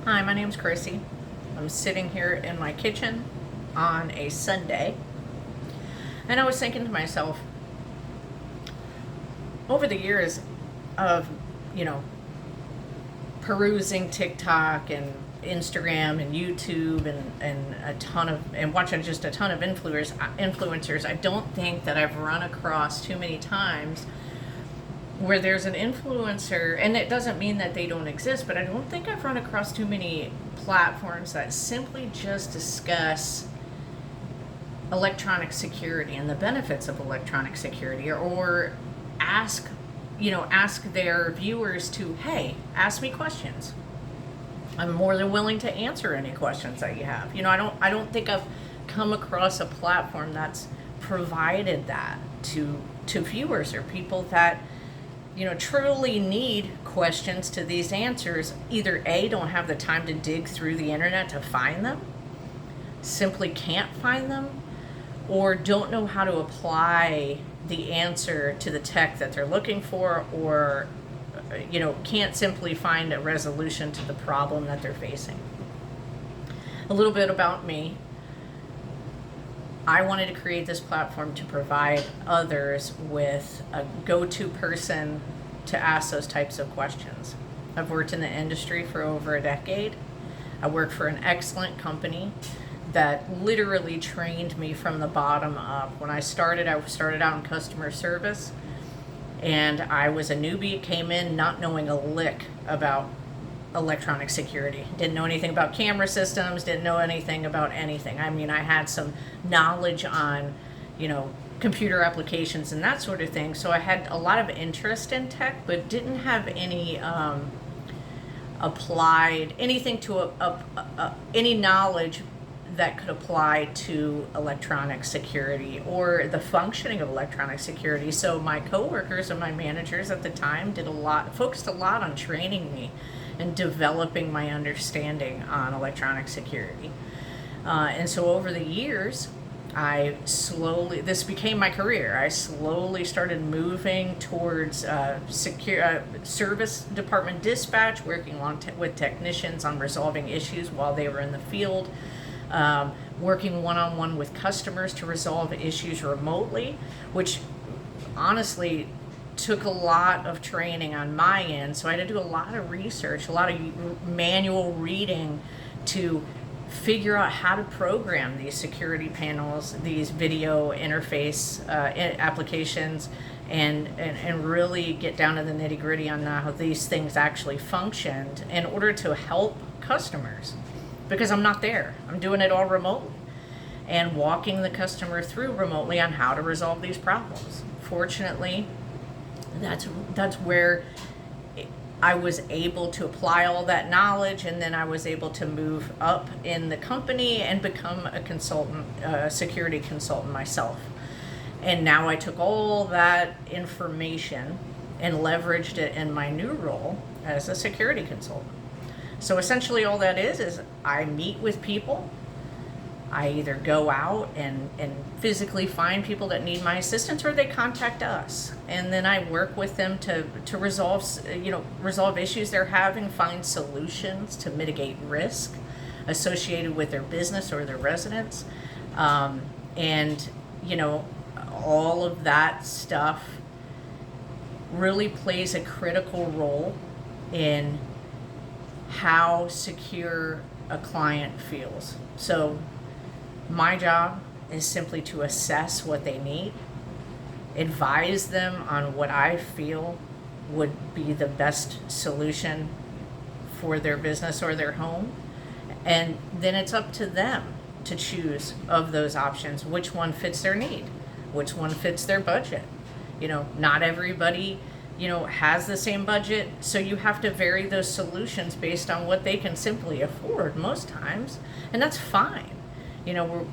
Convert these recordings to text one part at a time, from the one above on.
Hi, my name's Chrissy. I'm sitting here in my kitchen on a Sunday, and I was thinking to myself, over the years of, you know, perusing TikTok and Instagram and YouTube and watching just a ton of influencers, I don't think that I've run across too many times where there's an influencer, and it doesn't mean that they don't exist, but I don't think I've run across too many platforms that simply just discuss electronic security and the benefits of electronic security, or ask their viewers to, hey, ask me questions. I'm more than willing to answer any questions that you have. I don't think I've come across a platform that's provided that to viewers or people that truly need questions to these answers. Either A, don't have the time to dig through the internet to find them, simply can't find them, or don't know how to apply the answer to the tech that they're looking for, or can't simply find a resolution to the problem that they're facing. A little bit about me. I wanted to create this platform to provide others with a go-to person to ask those types of questions. I've worked in the industry for over a decade. I work for an excellent company that literally trained me from the bottom up. When I started out in customer service, and I was a newbie, came in not knowing a lick about electronic security. Didn't know anything about camera systems, didn't know anything about anything. I mean, I had some knowledge on, computer applications and that sort of thing. So I had a lot of interest in tech, but didn't have any applied anything to any knowledge that could apply to electronic security or the functioning of electronic security. So my coworkers and my managers at the time focused a lot on training me and developing my understanding on electronic security. And so over the years, this became my career. I slowly started moving towards service department dispatch, working with technicians on resolving issues while they were in the field, working one-on-one with customers to resolve issues remotely, which honestly took a lot of training on my end. So I had to do a lot of research, a lot of manual reading to figure out how to program these security panels, these video interface applications, and really get down to the nitty-gritty on how these things actually functioned in order to help customers. Because I'm not there. I'm doing it all remotely and walking the customer through remotely on how to resolve these problems. Fortunately, that's where I was able to apply all that knowledge, and then I was able to move up in the company and become a consultant, security consultant myself. And now I took all that information and leveraged it in my new role as a security consultant. So essentially all that is I meet with people. I either go out and physically find people that need my assistance, or they contact us. And then I work with them to resolve issues they're having, find solutions to mitigate risk associated with their business or their residents. And all of that stuff really plays a critical role in how secure a client feels. So my job is simply to assess what they need, advise them on what I feel would be the best solution for their business or their home, and then it's up to them to choose of those options which one fits their need, which one fits their budget. Not everybody has the same budget, so you have to vary those solutions based on what they can simply afford most times, and that's fine.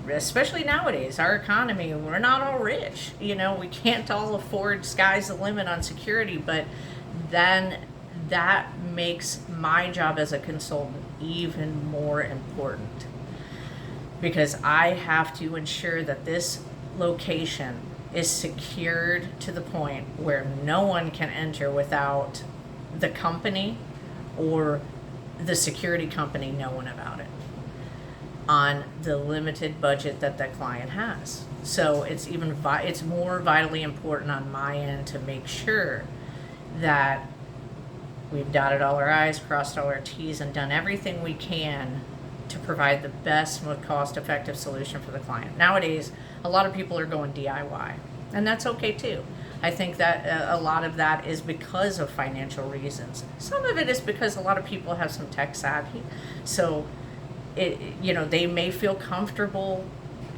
Especially nowadays, our economy, we're not all rich. We can't all afford sky's the limit on security, but then that makes my job as a consultant even more important, because I have to ensure that this location is secured to the point where no one can enter without the company or the security company knowing about it on the limited budget that that client has. So it's it's more vitally important on my end to make sure that we've dotted all our I's, crossed all our T's, and done everything we can to provide the best, most cost-effective solution for the client. Nowadays, a lot of people are going DIY, and that's okay too. I think that a lot of that is because of financial reasons. Some of it is because a lot of people have some tech savvy, so they may feel comfortable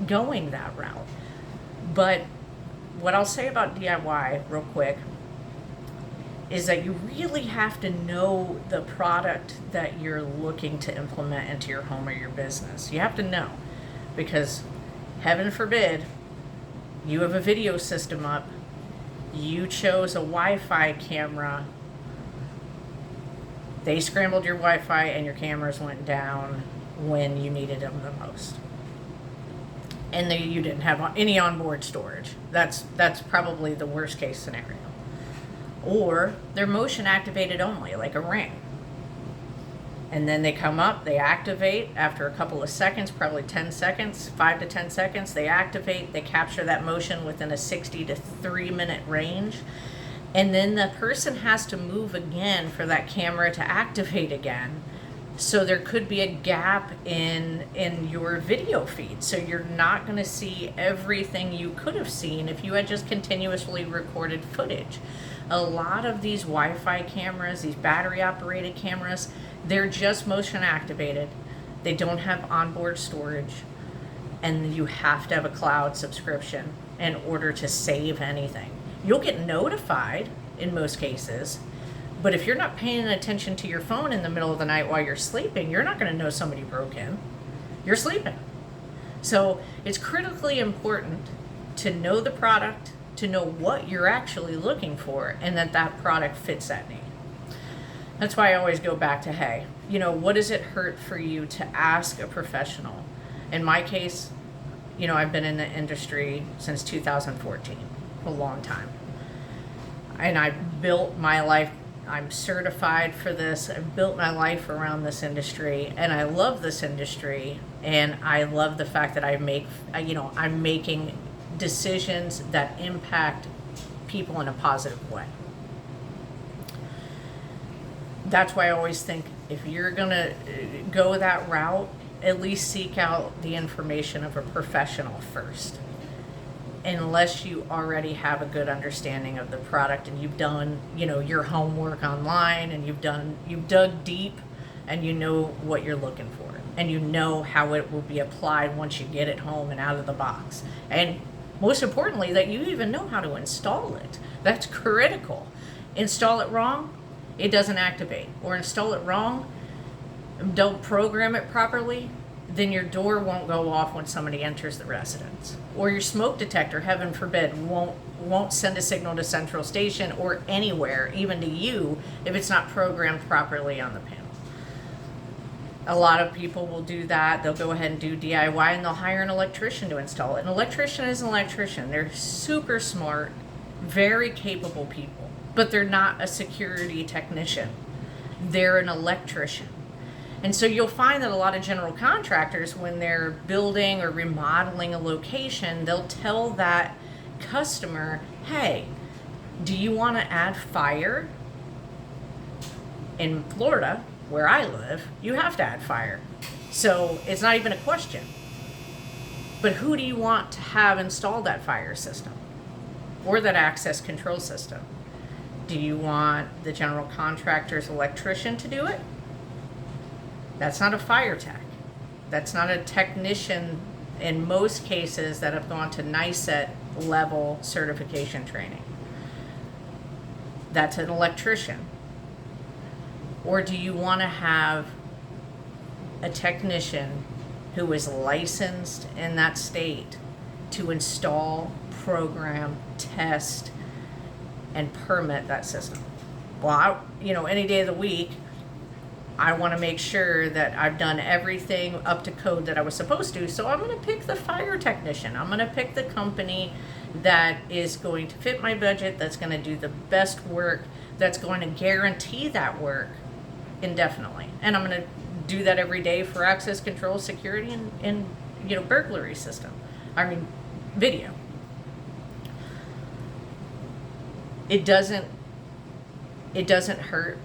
going that route. But what I'll say about DIY real quick is that you really have to know the product that you're looking to implement into your home or your business. You have to know, because heaven forbid you have a video system up, you chose a Wi-Fi camera, they scrambled your Wi-Fi and your cameras went down when you needed them the most, and you didn't have any onboard storage. That's probably the worst case scenario. Or they're motion activated only, like a ring, and then they come up, they activate after a couple of seconds, probably 10 seconds, 5 to 10 seconds, they activate, they capture that motion within a 60 to 3 minute range, and then the person has to move again for that camera to activate again. So there could be a gap in your video feed. So you're not going to see everything you could have seen if you had just continuously recorded footage. A lot of these Wi-Fi cameras, these battery operated cameras, they're just motion activated. They don't have onboard storage, and you have to have a cloud subscription in order to save anything. You'll get notified in most cases, but if you're not paying attention to your phone in the middle of the night while you're sleeping, you're not going to know somebody broke in. You're sleeping. So it's critically important to know the product, to know what you're actually looking for, and that product fits that need. That's why I always go back to, hey, what does it hurt for you to ask a professional? In my case, I've been in the industry since 2014, a long time. And I built my life, I'm certified for this, I've built my life around this industry, and I love this industry, and I love the fact that I'm making decisions that impact people in a positive way. That's why I always think if you're gonna go that route, at least seek out the information of a professional first. Unless you already have a good understanding of the product and you've done, your homework online, and you've dug deep, and you know what you're looking for, and you know how it will be applied once you get it home and out of the box. And most importantly, that you even know how to install it. That's critical. Install it wrong, it doesn't activate. Or install it wrong, don't program it properly, then your door won't go off when somebody enters the residence. Or your smoke detector, heaven forbid, won't send a signal to central station or anywhere, even to you, if it's not programmed properly on the panel. A lot of people will do that. They'll go ahead and do DIY, and they'll hire an electrician to install it. An electrician is an electrician. They're super smart, very capable people, but they're not a security technician. They're an electrician. And so you'll find that a lot of general contractors, when they're building or remodeling a location, they'll tell that customer, hey, do you want to add fire? In Florida, where I live, you have to add fire. So it's not even a question. But who do you want to have install that fire system or that access control system? Do you want the general contractor's electrician to do it? That's not a fire tech. That's not a technician in most cases that have gone to NICET level certification training. That's an electrician. Or do you want to have a technician who is licensed in that state to install, program, test, and permit that system? Well, any day of the week, I want to make sure that I've done everything up to code that I was supposed to. So I'm going to pick the fire technician. I'm going to pick the company that is going to fit my budget, that's going to do the best work, that's going to guarantee that work indefinitely. And I'm going to do that every day for access control, security, and burglary system. I mean, video. It doesn't hurt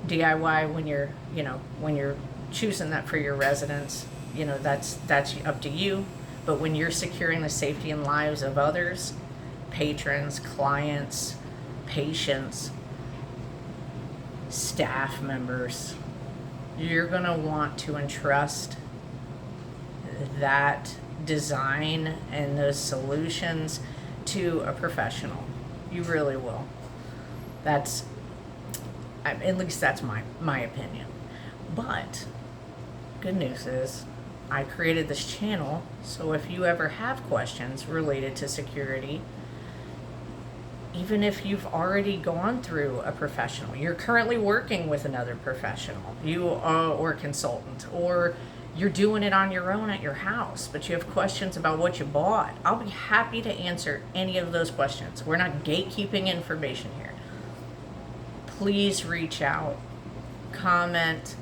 DIY when you're choosing that for your residents. That's up to you. But when you're securing the safety and lives of others, patrons, clients, patients, staff members, you're going to want to entrust that design and those solutions to a professional. You really will. At least that's my opinion. But good news is I created this channel, so if you ever have questions related to security, even if you've already gone through a professional, you're currently working with another professional, or consultant, or you're doing it on your own at your house, but you have questions about what you bought, I'll be happy to answer any of those questions. We're not gatekeeping information here. Please reach out, comment.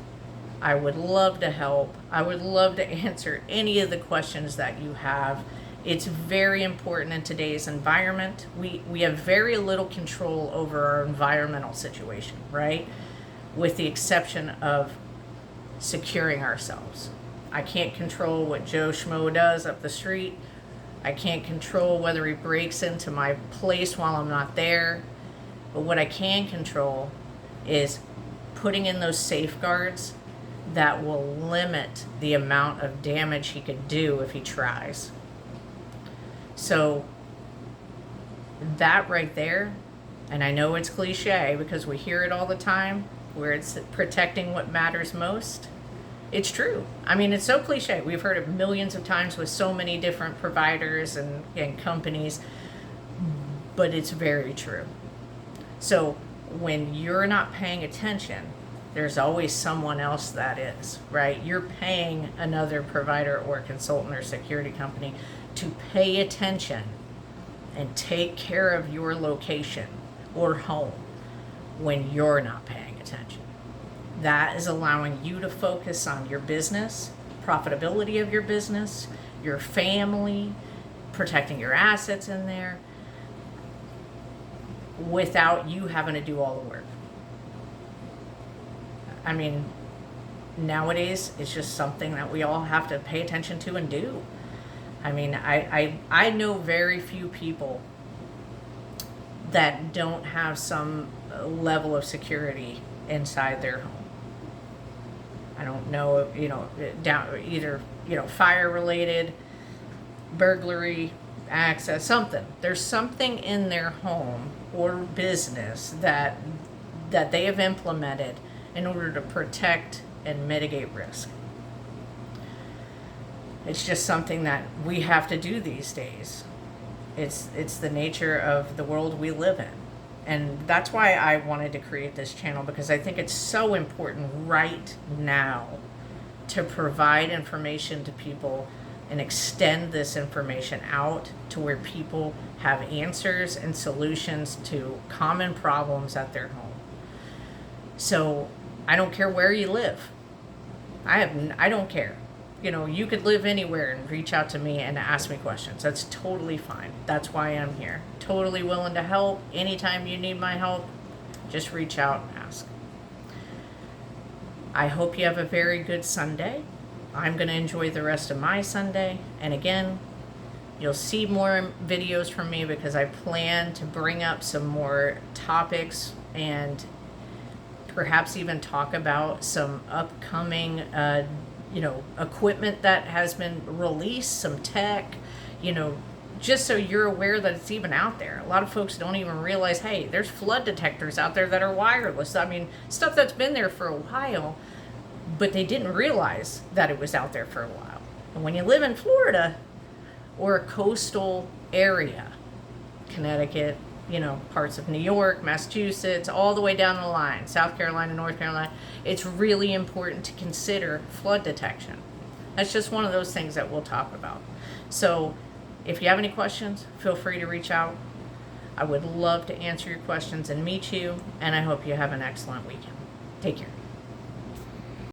I would love to help. I would love to answer any of the questions that you have. It's very important in today's environment. We have very little control over our environmental situation, right? With the exception of securing ourselves. I can't control what Joe Schmo does up the street. I can't control whether he breaks into my place while I'm not there. But what I can control is putting in those safeguards that will limit the amount of damage he could do if he tries. So that right there, and I know it's cliche because we hear it all the time, where it's protecting what matters most. It's true. I mean, it's so cliche. We've heard it millions of times with so many different providers and companies, but it's very true. So when you're not paying attention, there's always someone else that is, right? You're paying another provider or consultant or security company to pay attention and take care of your location or home when you're not paying attention. That is allowing you to focus on your business, profitability of your business, your family, protecting your assets in there, without you having to do all the work. I mean, nowadays, it's just something that we all have to pay attention to and do. I mean, I know very few people that don't have some level of security inside their home. I don't know, either, fire related, burglary, access, something. There's something in their home or business that they have implemented in order to protect and mitigate risk. It's just something that we have to do these days. It's the nature of the world we live in. And that's why I wanted to create this channel, because I think it's so important right now to provide information to people and extend this information out to where people have answers and solutions to common problems at their home. So I don't care where you live. I don't care. You could live anywhere and reach out to me and ask me questions. That's totally fine. That's why I'm here. Totally willing to help. Anytime you need my help, just reach out and ask. I hope you have a very good Sunday. I'm going to enjoy the rest of my Sunday. And again, you'll see more videos from me because I plan to bring up some more topics and perhaps even talk about some upcoming equipment that has been released, some tech, just so you're aware that it's even out there. A lot of folks don't even realize, hey, there's flood detectors out there that are wireless. I mean, stuff that's been there for a while, but they didn't realize that it was out there for a while. And when you live in Florida or a coastal area, Connecticut, parts of New York, Massachusetts, all the way down the line, South Carolina, North Carolina, it's really important to consider flood detection. That's just one of those things that we'll talk about. So if you have any questions, feel free to reach out. I would love to answer your questions and meet you, and I hope you have an excellent weekend. Take care.